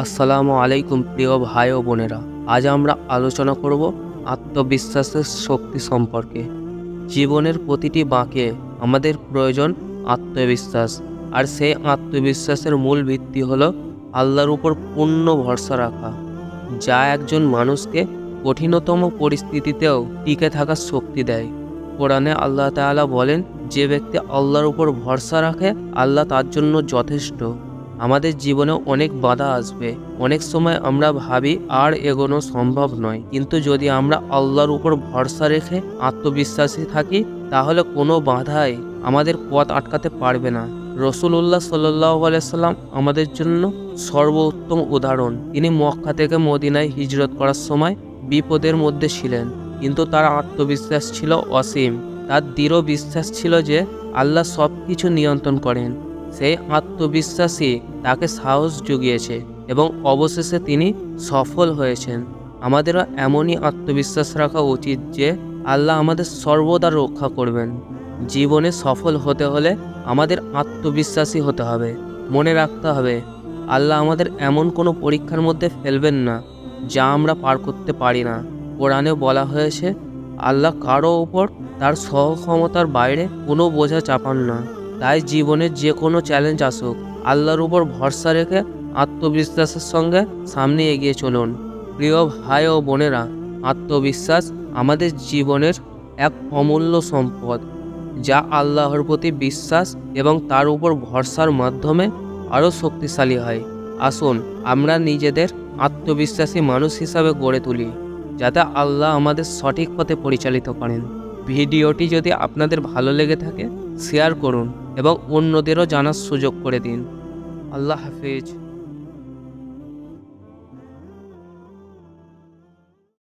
আসসালামু আলাইকুম প্রিয় ভাই ও বোনেরা। আজ আমরা আলোচনা করব আত্মবিশ্বাসের শক্তি সম্পর্কে। জীবনের প্রতিটি বাঁকে আমাদের প্রয়োজন আত্মবিশ্বাস, আর সেই আত্মবিশ্বাসের মূল ভিত্তি হলো আল্লাহর উপর পূর্ণ ভরসা রাখা, যা একজন মানুষকে কঠিনতম পরিস্থিতিতেও টিকে থাকার শক্তি দেয়। কোরআনে আল্লাহ তাআলা বলেন, যে ব্যক্তি আল্লাহর উপর ভরসা রাখে আল্লাহ তার জন্য যথেষ্ট। আমাদের জীবনে অনেক বাধা আসবে, অনেক সময় আমরা ভাবি আর এগোনো সম্ভব নয়, কিন্তু যদি আমরা আল্লাহর উপর ভরসা রেখে আত্মবিশ্বাসী থাকি তাহলে কোনো বাধাই আমাদের পথ আটকাতে পারবে না। রাসূলুল্লাহ সাল্লাল্লাহু আলাইহি সাল্লাম আমাদের জন্য সর্বোত্তম উদাহরণ। তিনি মক্কা থেকে মদিনায় হিজরত করার সময় বিপদের মধ্যে ছিলেন, কিন্তু তার আত্মবিশ্বাস ছিল অসীম। তার দৃঢ় বিশ্বাস ছিল যে আল্লাহ সব কিছু নিয়ন্ত্রণ করেন। সেই আত্মবিশ্বাসই তাকে সাহস জুগিয়েছে এবং অবশেষে তিনি সফল হয়েছেন। আমাদেরও এমনই আত্মবিশ্বাস রাখা উচিত যে আল্লাহ আমাদের সর্বদা রক্ষা করবেন। জীবনে সফল হতে হলে আমাদের আত্মবিশ্বাসী হতে হবে। মনে রাখতে হবে, আল্লাহ আমাদের এমন কোনো পরীক্ষার মধ্যে ফেলবেন না যা আমরা পার করতে পারি না। কোরআনে বলা হয়েছে, আল্লাহ কারো ওপর তার সক্ষমতার বাইরে কোনো বোঝা চাপান না। তাই জীবনের যে কোনো চ্যালেঞ্জ আসুক, আল্লাহর উপর ভরসা রেখে আত্মবিশ্বাসের সঙ্গে সামনে এগিয়ে চলুন। প্রিয় ভাই ও বোনেরা, আত্মবিশ্বাস আমাদের জীবনের এক অমূল্য সম্পদ, যা আল্লাহর প্রতি বিশ্বাস এবং তার উপর ভরসার মাধ্যমে আরও শক্তিশালী হয়। আসুন আমরা নিজেদের আত্মবিশ্বাসী মানুষ হিসাবে গড়ে তুলি, যাতে আল্লাহ আমাদের সঠিক পথে পরিচালিত করেন। ভিডিওটি যদি আপনাদের ভালো লেগে থাকে শেয়ার করুন এবং অন্যদেরও জানার সুযোগ করে দিন। আল্লাহ হাফেজ।